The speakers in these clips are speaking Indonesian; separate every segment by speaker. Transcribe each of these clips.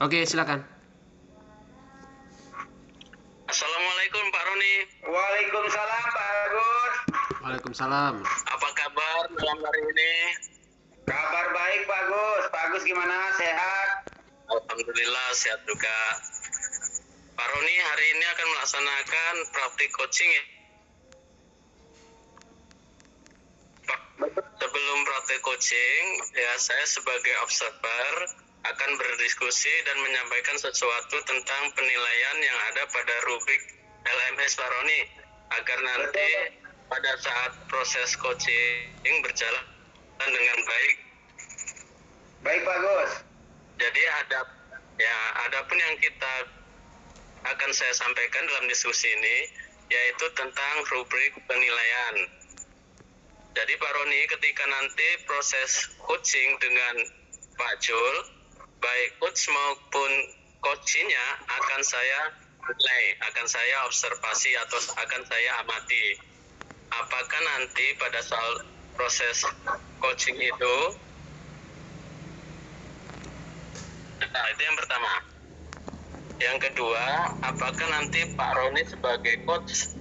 Speaker 1: Oke, silakan.
Speaker 2: Assalamualaikum Pak Roni.
Speaker 3: Waalaikumsalam Pak Agus.
Speaker 1: Waalaikumsalam.
Speaker 2: Apa kabar malam hari ini?
Speaker 3: Kabar baik Pak Agus. Pak Agus gimana? Sehat?
Speaker 2: Alhamdulillah sehat juga. Pak Roni hari ini akan melaksanakan praktik coaching. Sebelum praktik coaching, ya saya sebagai observer akan berdiskusi dan menyampaikan sesuatu tentang penilaian yang ada pada rubrik LMS Pak Roni, agar nanti pada saat proses coaching berjalan dengan baik.
Speaker 3: Baik Pak Agus.
Speaker 2: Jadi adapun yang kita akan saya sampaikan dalam diskusi ini yaitu tentang rubrik penilaian. Jadi Pak Roni, ketika nanti proses coaching dengan Pak Jul, baik coach maupun coachingnya akan saya nilai, akan saya observasi atau akan saya amati. Apakah nanti pada saat proses coaching itu, nah itu yang pertama. Yang kedua, apakah nanti Pak Roni sebagai coach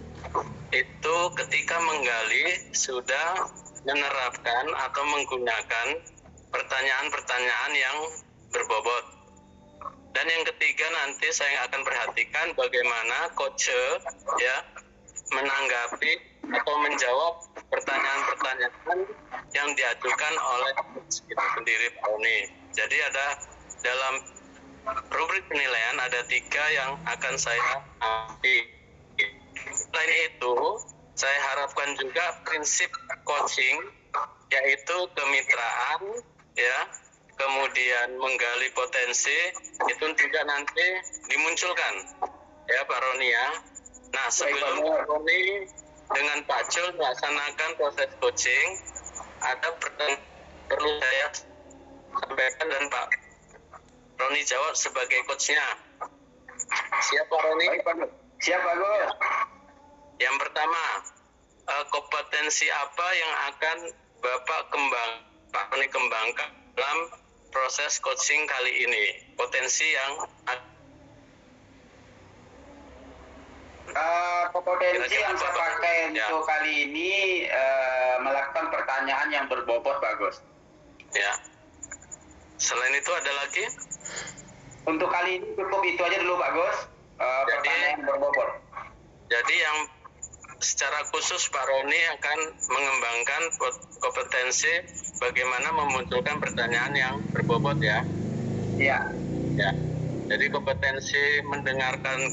Speaker 2: itu ketika menggali sudah menerapkan atau menggunakan pertanyaan-pertanyaan yang berbobot. Dan yang ketiga, nanti saya akan perhatikan bagaimana coach ya menanggapi atau menjawab pertanyaan-pertanyaan yang diajukan oleh coach itu sendiri Pak Roni. Jadi ada dalam rubrik penilaian ada 3 yang akan saya amati. Selain itu, saya harapkan juga prinsip coaching yaitu kemitraan, ya, kemudian menggali potensi itu juga nanti dimunculkan, ya Pak Roni ya. Nah sebelum Pak Roni dengan Pak Jul melaksanakan proses coaching, ada perlu saya sampaikan dan Pak Roni jawab sebagai coachnya. Siap Pak Roni?
Speaker 3: Siap Pak Agus.
Speaker 2: Yang pertama, kompetensi apa yang akan Pak Roni kembangkan dalam proses coaching kali ini? Potensi yang
Speaker 3: kompetensi yang saya pakai untuk kali ini melakukan pertanyaan yang berbobot Pak Agus.
Speaker 2: Ya. Selain itu ada lagi?
Speaker 3: Untuk kali ini cukup itu aja dulu Pak Agus. Pertanyaan yang berbobot.
Speaker 2: Jadi yang secara khusus Pak Roni akan mengembangkan kompetensi bagaimana memunculkan pertanyaan yang berbobot ya.
Speaker 3: Iya.
Speaker 2: Ya. Jadi kompetensi mendengarkan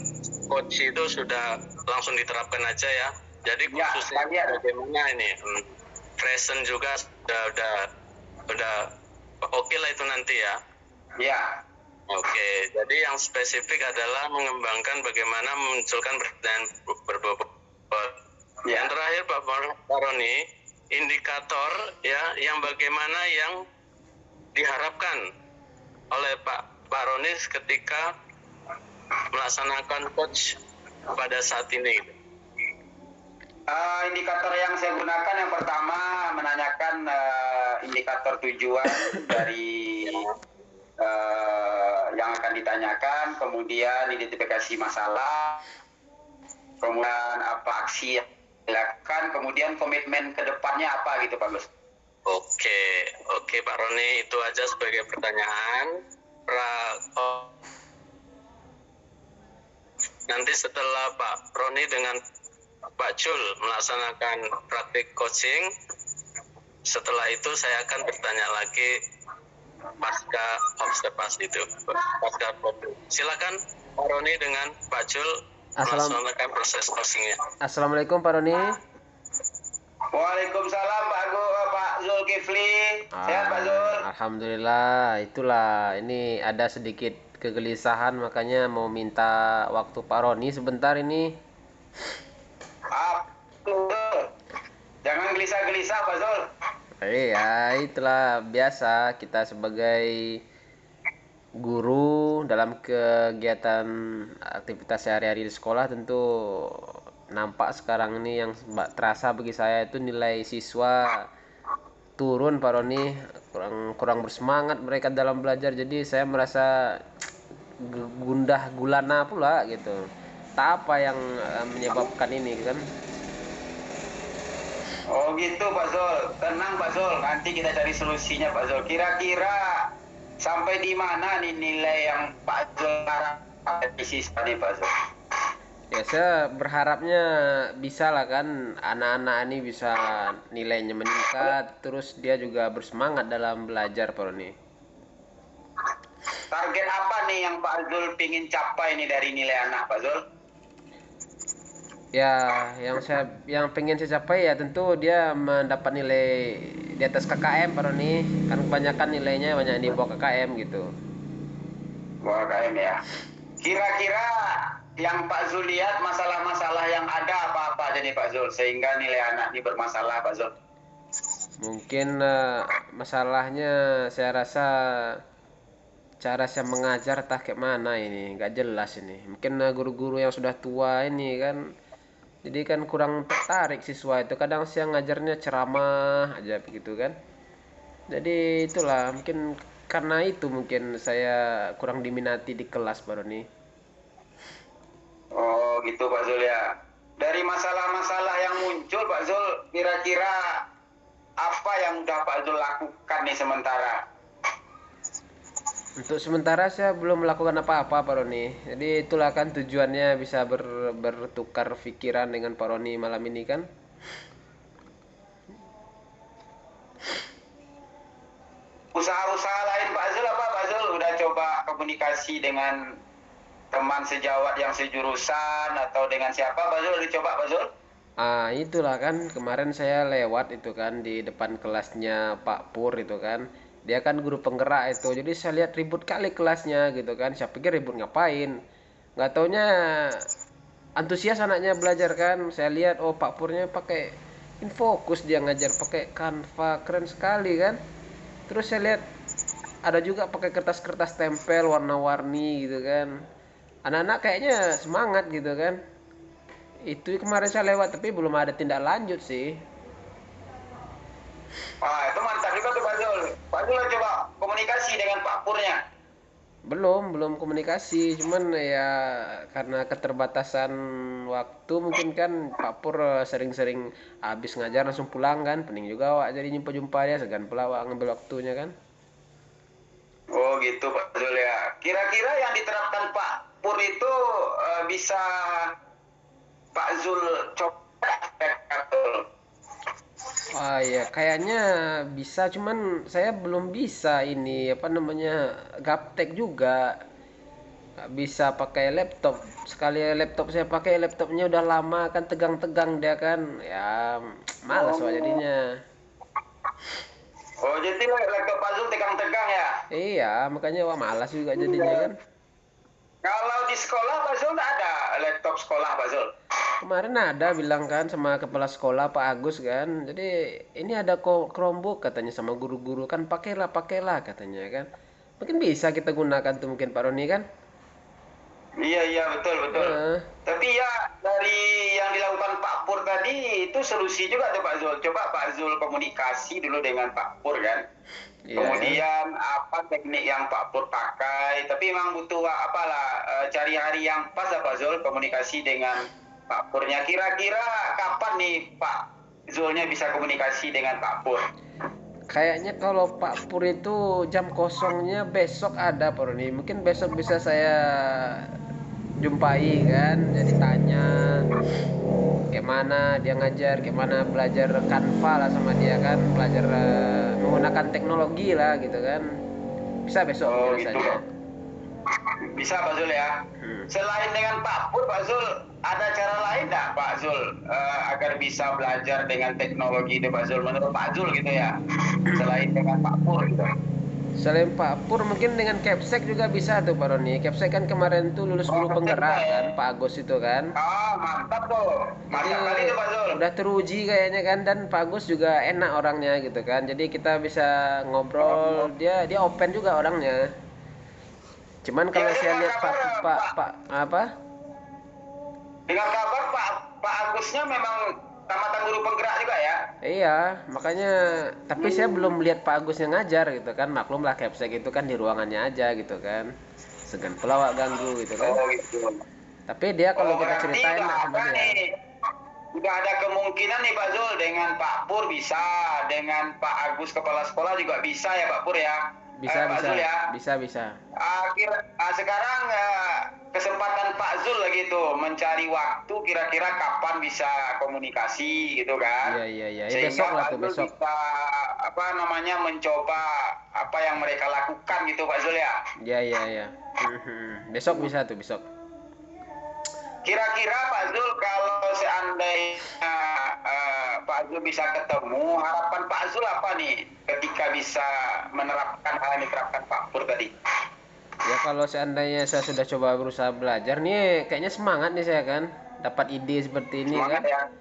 Speaker 2: coach itu sudah langsung diterapkan aja ya. Jadi khususnya bagaimana ini present juga sudah oke lah itu nanti ya.
Speaker 3: Iya.
Speaker 2: Oke, jadi yang spesifik adalah mengembangkan bagaimana memunculkan pertanyaan berbobot. Ya. Yang terakhir Pak Roni, indikator ya yang bagaimana yang diharapkan oleh Pak Roni ketika melaksanakan coach pada saat ini.
Speaker 3: Indikator yang saya gunakan yang pertama menanyakan indikator tujuan dari yang akan ditanyakan, kemudian identifikasi masalah, kemudian apa aksi yang dilakukan, kemudian komitmen ke depannya apa gitu Pak Gus.
Speaker 2: Oke Pak Roni, itu aja sebagai pertanyaan. Nanti setelah Pak Roni dengan Pak Jul melaksanakan praktik coaching, setelah itu saya akan bertanya lagi pasca observasi itu. Silakan Pak Roni dengan Pak Jul melaksanakan proses coachingnya.
Speaker 1: Assalamualaikum Pak Roni.
Speaker 3: Waalaikumsalam Pak Zulkifli. Sehat Pak Zul?
Speaker 1: Alhamdulillah. Itulah, ini ada sedikit kegelisahan, makanya mau minta waktu Pak Roni sebentar ini.
Speaker 3: Jangan gelisah-gelisah Pak Zul.
Speaker 1: Iya, itulah biasa kita sebagai guru dalam kegiatan aktivitas sehari-hari di sekolah. Tentu nampak sekarang ini yang terasa bagi saya itu nilai siswa turun Pak Roni, kurang bersemangat mereka dalam belajar. Jadi saya merasa gundah gulana pula gitu. Tak apa yang menyebabkan ini kan.
Speaker 3: Oh gitu Pak Zul, tenang Pak Zul, nanti kita cari solusinya Pak Zul. Kira-kira sampai di mana nih nilai yang Pak Zul harapkan di siswa nih Pak Zul?
Speaker 1: Ya saya berharapnya bisa lah kan anak-anak ini bisa nilainya meningkat, terus dia juga bersemangat dalam belajar Pak Roni.
Speaker 3: Target apa nih yang Pak Zul pingin capai nih dari nilai anak Pak Zul?
Speaker 1: Ya, yang pengen saya capai ya tentu dia mendapat nilai di atas KKM Pak Roni. Kan kebanyakan nilainya banyak di bawah KKM gitu.
Speaker 3: Wah KM ya. Kira-kira yang Pak Zul lihat masalah-masalah yang ada apa-apa aja nih Pak Zul sehingga nilai anak ini bermasalah Pak Zul?
Speaker 1: Mungkin masalahnya saya rasa cara saya mengajar tak kayak mana ini, nggak jelas ini. Mungkin guru-guru yang sudah tua ini kan, jadi kan kurang tertarik siswa itu. Kadang saya ngajarnya ceramah aja begitu kan. Jadi itulah mungkin karena itu mungkin saya kurang diminati di kelas Pak Roni.
Speaker 3: Oh gitu Pak Zul ya. Dari masalah-masalah yang muncul Pak Zul, kira-kira apa yang udah Pak Zul lakukan nih sementara?
Speaker 1: Untuk sementara saya belum melakukan apa-apa Pak Roni. Jadi itulah kan tujuannya bisa bertukar pikiran dengan Pak Roni malam ini kan.
Speaker 3: Usaha-usaha lain Pak Zul apa Pak Zul? Udah coba komunikasi dengan teman sejawat yang sejurusan atau dengan siapa Pak Zul? Udah coba Pak Zul?
Speaker 1: Ah, itulah kan kemarin saya lewat itu kan di depan kelasnya Pak Pur itu kan. Dia kan guru penggerak itu. Jadi saya lihat ribut kali kelasnya gitu kan. Saya pikir ribut ngapain. Nggak taunya antusias anaknya belajar kan. Saya lihat oh Pak Purnya pakai Infokus dia ngajar pakai Canva keren sekali kan. Terus saya lihat ada juga pakai kertas-kertas tempel warna-warni gitu kan. Anak-anak kayaknya semangat gitu kan. Itu kemarin saya lewat tapi belum ada tindak lanjut sih.
Speaker 3: Wah itu mantap juga tuh Pak Zul. Pak Zul coba komunikasi dengan Pak Purnya.
Speaker 1: Belum komunikasi, cuman ya karena keterbatasan waktu mungkin kan Pak Pur sering-sering habis ngajar langsung pulang kan, pening juga Wak jadi jumpa-jumpa dia segan pula Wak ngambil waktunya kan.
Speaker 3: Oh gitu Pak Zul ya. Kira-kira yang diterapkan Pak Pur itu bisa Pak Zul coba
Speaker 1: Wah ya kayaknya bisa cuman saya belum bisa ini apa namanya gaptek juga. Nggak bisa pakai laptop. Sekali laptop saya pakai laptopnya udah lama kan tegang-tegang dia kan. Ya malas Wak jadinya.
Speaker 3: Oh jadi laptop Pak Zul tegang-tegang ya?
Speaker 1: Iya, makanya wah malas juga jadinya kan.
Speaker 3: Kalau di sekolah Pak Zul nggak ada laptop sekolah Pak Zul?
Speaker 1: Kemarin ada bilang kan sama kepala sekolah Pak Agus kan. Jadi ini ada Chromebook katanya sama guru-guru kan pakailah katanya kan. Mungkin bisa kita gunakan tuh mungkin Pak Roni kan.
Speaker 3: Iya betul betul.
Speaker 1: Heeh.
Speaker 3: Tapi ya dari yang dilakukan Pak Pur tadi itu solusi juga tuh Pak Zul. Coba Pak Zul komunikasi dulu dengan Pak Pur kan.
Speaker 1: Iya kan.
Speaker 3: Kemudian apa teknik yang Pak Pur pakai. Tapi memang butuh cari hari yang pas ya Pak Zul komunikasi dengan Pak Purnya. Kira-kira kapan nih Pak Zulnya bisa komunikasi dengan Pak Pur?
Speaker 1: Kayaknya kalau Pak Pur itu jam kosongnya besok ada Pak Roni. Mungkin besok bisa saya jumpai kan. Jadi tanya kayak mana dia ngajar, kayak mana belajar Canva lah sama dia kan, belajar menggunakan teknologi lah gitu kan. Bisa besok
Speaker 3: Oh
Speaker 1: mungkin
Speaker 3: gitu.
Speaker 1: saja.
Speaker 3: Bisa Pak Zul ya. Selain dengan Pak Pur, Pak Zul, ada cara lain nggak Pak Zul agar bisa belajar dengan teknologi itu Pak Zul? Menurut Pak Zul gitu ya. Selain dengan Pak Pur gitu.
Speaker 1: Selain Pak Pur mungkin dengan Capsek juga bisa tuh Pak Roni. Capsek kan kemarin tuh lulus guru penggerak kan, Pak Agus itu kan.
Speaker 3: Ah mantap tuh. Mantap kali
Speaker 1: Jadi
Speaker 3: tuh Pak Zul.
Speaker 1: udah teruji kayaknya kan dan Pak Agus juga enak orangnya gitu kan. Jadi kita bisa ngobrol, dia open juga orangnya. Cuman kalau
Speaker 3: Ya,
Speaker 1: saya
Speaker 3: dengar
Speaker 1: lihat
Speaker 3: kabar,
Speaker 1: Pak apa?
Speaker 3: Dengar kabar Pak Agusnya memang tamatan guru penggerak juga ya.
Speaker 1: Iya, makanya tapi saya belum lihat Pak Agus yang ngajar gitu kan. Maklum lah Capsek itu kan di ruangannya aja gitu kan. segan pula awak ganggu gitu kan.
Speaker 3: Oh gitu.
Speaker 1: Tapi dia kalau kita
Speaker 3: Berarti
Speaker 1: ceritain
Speaker 3: udah
Speaker 1: lah sama
Speaker 3: ada
Speaker 1: dia.
Speaker 3: nih. Udah ada kemungkinan nih Pak Zul, dengan Pak Pur bisa, dengan Pak Agus kepala sekolah juga bisa ya Pak Pur ya.
Speaker 1: Bisa
Speaker 3: Pak
Speaker 1: bisa
Speaker 3: Zul ya.
Speaker 1: bisa.
Speaker 3: Sekarang kesempatan Pak Zul lagi tuh mencari waktu kira-kira kapan bisa komunikasi gitu kan.
Speaker 1: Iya.
Speaker 3: Sehingga
Speaker 1: Besok lah
Speaker 3: Pak
Speaker 1: tuh
Speaker 3: Zul
Speaker 1: besok.
Speaker 3: bisa mencoba apa yang mereka lakukan gitu Pak Zul ya.
Speaker 1: Iya. Besok bisa tuh besok.
Speaker 3: Kira-kira Pak Zul kalau seandainya Pak Zul bisa ketemu, harapan Pak Zul apa nih ketika bisa menerapkan hal yang diterapkan Pak Pur tadi?
Speaker 1: Ya kalau seandainya saya sudah coba berusaha belajar nih, kayaknya semangat nih saya kan, dapat ide seperti ini
Speaker 3: Semangat
Speaker 1: kan.
Speaker 3: ya.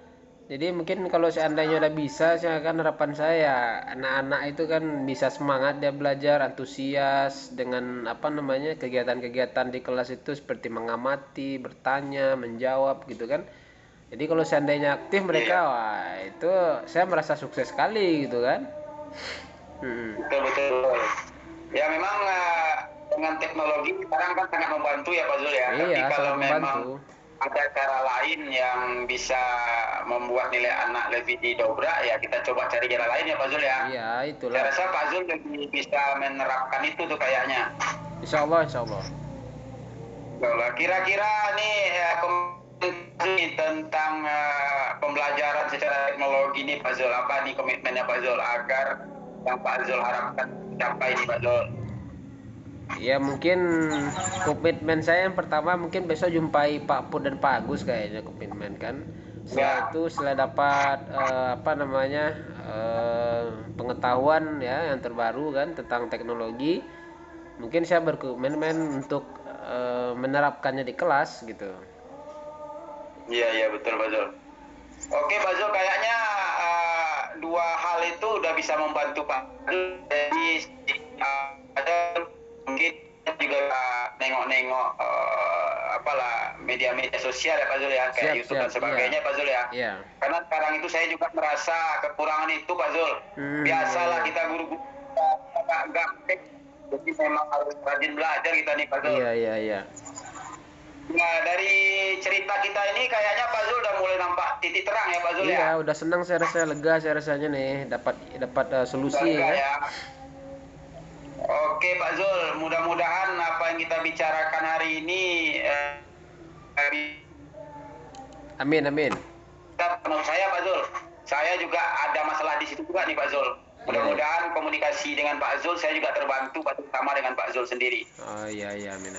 Speaker 1: Jadi mungkin kalau seandainya udah bisa, saya kan harapan saya anak-anak itu kan bisa semangat dia belajar, antusias dengan apa namanya kegiatan-kegiatan di kelas itu seperti mengamati, bertanya, menjawab gitu kan. Jadi kalau seandainya aktif mereka, wah itu saya merasa sukses sekali gitu kan.
Speaker 3: Betul. Ya memang dengan teknologi sekarang kan sangat membantu ya Pak Zul ya. Tapi
Speaker 1: Iya,
Speaker 3: kalau
Speaker 1: sangat
Speaker 3: memang
Speaker 1: membantu.
Speaker 3: ada cara lain yang bisa membuat nilai anak lebih didobrak, ya kita coba cari cara lain ya Pak Zul ya.
Speaker 1: Iya,
Speaker 3: Saya
Speaker 1: itulah.
Speaker 3: rasa Pak Zul lebih bisa menerapkan itu tuh kayaknya.
Speaker 1: Insya Allah.
Speaker 3: Kira-kira nih komitmen tentang pembelajaran secara teknologi nih Pak Zul, apa nih komitmennya Pak Zul agar yang Pak Zul harapkan capai nih Pak Zul?
Speaker 1: Ya mungkin komitmen saya yang pertama mungkin besok jumpai Pak Pur dan Pak Agus kayaknya komitmen kan. Setelah itu setelah dapat pengetahuan ya yang terbaru kan tentang teknologi, mungkin saya berkomitmen untuk menerapkannya di kelas gitu.
Speaker 3: Iya betul Pak Zul. Oke Pak Zul, kayaknya dua hal itu udah bisa membantu Pak Zul. Jadi ada mungkin juga nengok-nengok media-media sosial ya Pak Zul ya, kayak YouTube dan sebagainya Pak Zul ya.
Speaker 1: Iya.
Speaker 3: Karena sekarang itu saya juga merasa kekurangan itu Pak Zul. Biasalah kita guru-guru agak gaptek, jadi memang harus rajin belajar kita nih Pak Zul.
Speaker 1: Iya.
Speaker 3: Nah dari cerita kita ini kayaknya Pak Zul udah mulai nampak titik terang ya Pak Zul ya.
Speaker 1: Iya, udah senang saya lega saya rasanya nih dapat solusi ya.
Speaker 3: Oke Pak Zul, mudah-mudahan apa yang kita bicarakan hari ini
Speaker 1: Amin.
Speaker 3: menurut saya Pak Zul, saya juga ada masalah di situ juga nih Pak Zul. Mudah-mudahan komunikasi dengan Pak Zul saya juga terbantu sama dengan Pak Zul sendiri.
Speaker 1: Oh iya, amin.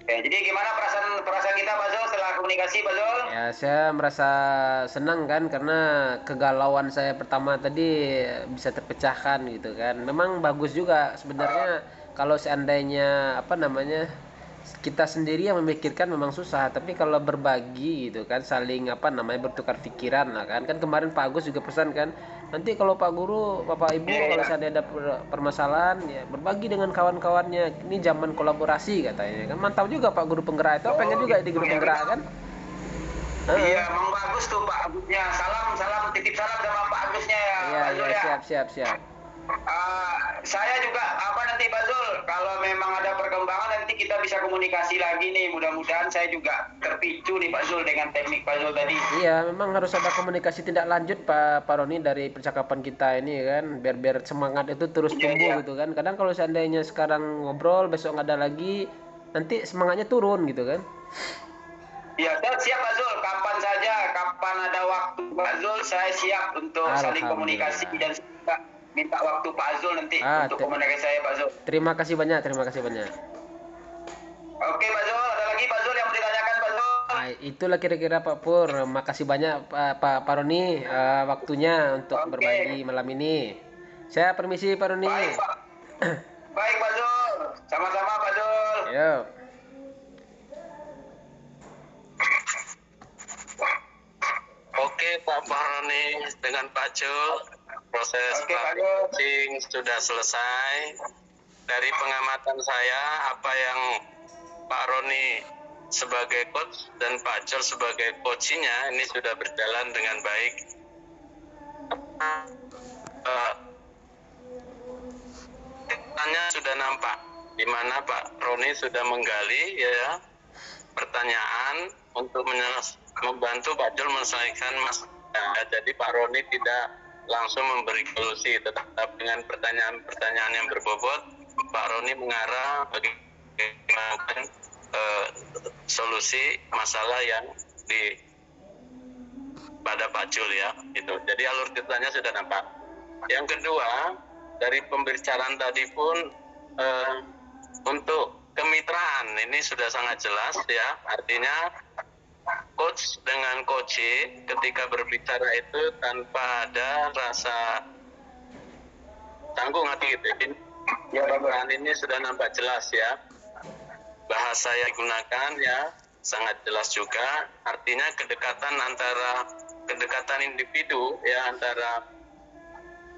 Speaker 3: Oke, jadi gimana perasaan kita Pak Zul setelah komunikasi Pak Zul?
Speaker 1: Ya saya merasa senang kan karena kegalauan saya pertama tadi bisa terpecahkan gitu kan. Memang bagus juga sebenarnya kalau seandainya kita sendiri yang memikirkan memang susah, tapi kalau berbagi gitu kan saling bertukar pikiran lah kan. Kan kemarin Pak Agus juga pesan kan, nanti kalau Pak Guru, Bapak Ibu kalau seandainya ada permasalahan ya berbagi dengan kawan-kawannya. Ini zaman kolaborasi katanya kan. Mantap juga Pak Guru penggerak itu, pengen juga di guru penggerak kan.
Speaker 3: Iya, emang bagus tuh Pak Agusnya. Salam, titip salam sama Pak Agusnya ya.
Speaker 1: Iya, siap.
Speaker 3: Saya juga nanti Pak Zul, kalau memang ada perkembangan nanti kita bisa komunikasi lagi nih. Mudah-mudahan saya juga terpicu nih Pak Zul dengan teknik Pak Zul tadi.
Speaker 1: Iya, memang harus ada komunikasi tindak lanjut Pak Roni dari percakapan kita ini kan, biar semangat itu terus tumbuh gitu kan. Kadang kalau seandainya sekarang ngobrol, besok nggak ada lagi, nanti semangatnya turun gitu kan.
Speaker 3: Iya, saya siap Pak Zul. Kapan saja, kapan ada waktu Pak Zul, saya siap untuk saling komunikasi dan minta waktu Pak Zul nanti untuk komunikasi saya Pak Zul.
Speaker 1: Terima kasih banyak.
Speaker 3: Oke Pak Zul, ada lagi Pak Zul yang mau ditanyakan Pak Zul?
Speaker 1: Itulah kira-kira Pak Pur. Makasih banyak Pak Roni waktunya untuk berbagi malam ini. Saya permisi Pak Roni.
Speaker 3: Baik Pak Zul, sama-sama Pak Zul.
Speaker 1: Yuk.
Speaker 2: Oke Pak Roni dengan Pak Zul, proses coaching sudah selesai. Dari pengamatan saya, apa yang Pak Roni sebagai coach dan Pak Zul sebagai coachnya ini sudah berjalan dengan baik. Tanya sudah nampak di mana Pak Roni sudah menggali ya pertanyaan untuk membantu Pak Jul menyelesaikan masalah. Jadi Pak Roni tidak langsung memberi solusi, tetap dengan pertanyaan-pertanyaan yang berbobot, Pak Roni mengarah bagaimana solusi masalah yang pada Pak Jul ya. Itu. Jadi alur ceritanya sudah nampak. Yang kedua, dari pembicaraan tadi pun untuk kemitraan ini sudah sangat jelas ya. Artinya coach dengan coaching ketika berbicara itu tanpa ada rasa tanggung hati gitu. Ya, peran ini sudah nampak jelas ya. Bahasa yang digunakan ya sangat jelas juga. Artinya kedekatan individu ya antara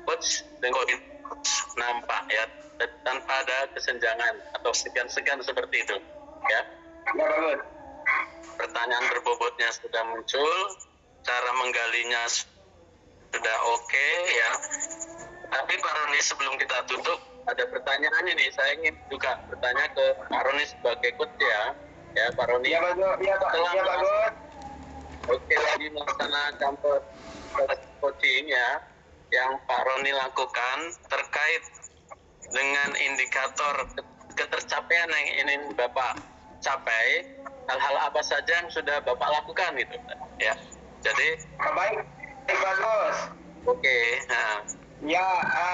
Speaker 2: coach dan coach nampak ya tanpa ada kesenjangan atau segan-segan seperti itu ya.
Speaker 3: Ya, bagus.
Speaker 2: Pertanyaan berbobotnya sudah muncul, cara menggalinya sudah oke ya. Tapi Pak Roni sebelum kita tutup ada pertanyaan ini, saya ingin juga bertanya ke Pak Roni sebagai coach ya. Ya Pak Roni.
Speaker 3: Ya bagus. Ya bagus.
Speaker 2: Oke, lagi melaksanakan coaching ya yang Pak Roni lakukan terkait dengan indikator ketercapaian yang ingin Bapak capai, hal-hal apa saja yang sudah Bapak lakukan gitu ya. Jadi
Speaker 3: Baik, bagus.
Speaker 2: oke. Nah,
Speaker 3: Ya,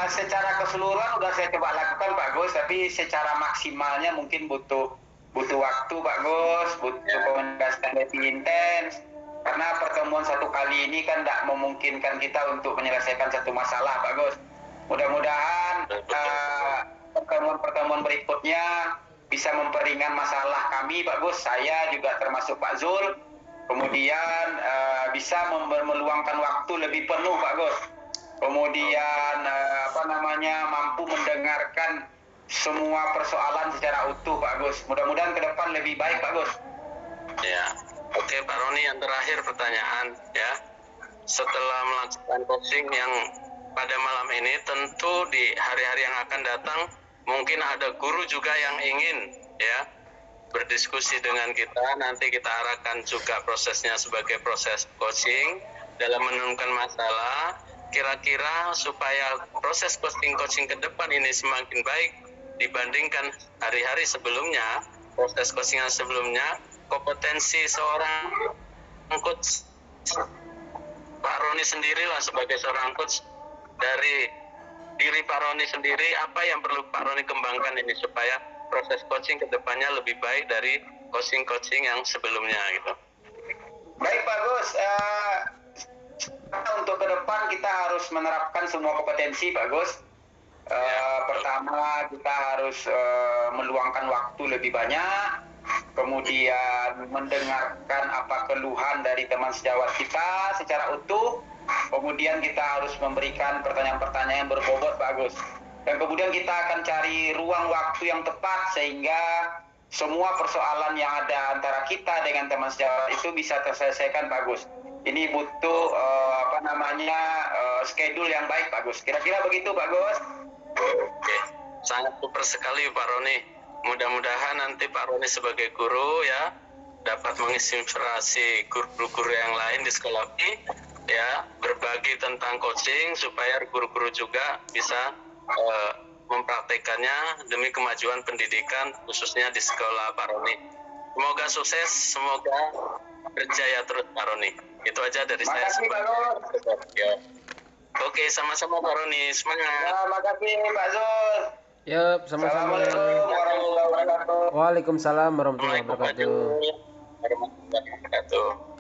Speaker 3: secara keseluruhan udah saya coba lakukan Pak Gus, tapi secara maksimalnya mungkin butuh waktu Pak Gus, butuh komunikasi yang lebih intens. Karena pertemuan satu kali ini kan tidak memungkinkan kita untuk menyelesaikan satu masalah Pak Gus. Mudah-mudahan pertemuan berikutnya bisa memperingan masalah kami Pak Gus, saya juga termasuk Pak Zul. Kemudian bisa meluangkan waktu lebih penuh Pak Gus. Kemudian mampu mendengarkan semua persoalan secara utuh Pak Gus. Mudah-mudahan ke depan lebih baik Pak Gus.
Speaker 2: ya. Oke Pak Roni, yang terakhir pertanyaan ya. Setelah melakukan coaching yang pada malam ini, tentu di hari-hari yang akan datang mungkin ada guru juga yang ingin ya berdiskusi dengan kita. Nanti kita arahkan juga prosesnya sebagai proses coaching dalam menemukan masalah. Kira-kira supaya proses coaching ke depan ini semakin baik dibandingkan hari-hari sebelumnya, proses coaching yang sebelumnya, kompetensi seorang coach Pak Roni sendirilah sebagai seorang coach, dari diri Pak Roni sendiri, apa yang perlu Pak Roni kembangkan ini supaya proses coaching ke depannya lebih baik dari coaching yang sebelumnya gitu.
Speaker 3: Baik Pak Gus, untuk ke depan kita harus menerapkan semua kompetensi Pak Gus. Pertama kita harus meluangkan waktu lebih banyak, kemudian mendengarkan apa keluhan dari teman sejawat kita secara utuh, kemudian kita harus memberikan pertanyaan-pertanyaan yang berbobot Pak Gus, dan kemudian kita akan cari ruang waktu yang tepat sehingga semua persoalan yang ada antara kita dengan teman sejawat itu bisa terselesaikan Pak Gus. Ini butuh schedule yang baik Pak Gus. Kira-kira begitu Pak Gus.
Speaker 2: Oke, sangat super sekali Pak Roni. Mudah-mudahan nanti Pak Roni sebagai guru ya dapat menginspirasi guru-guru yang lain di sekolah ini ya, berbagi tentang coaching supaya guru-guru juga bisa mempraktekannya demi kemajuan pendidikan khususnya di sekolah Pak Roni. Semoga sukses, semoga berjaya terus Pak Roni. Itu aja dari saya.
Speaker 3: Makasih Pak Gus.
Speaker 2: Oke, sama-sama Pak Roni, semangat.
Speaker 3: Ya, makasih Pak Zul.
Speaker 1: Yap, sama-sama.
Speaker 3: Assalamualaikum warahmatullahi wabarakatuh.
Speaker 1: Waalaikumsalam warahmatullahi wabarakatuh.
Speaker 2: Warahmatullahi wabarakatuh.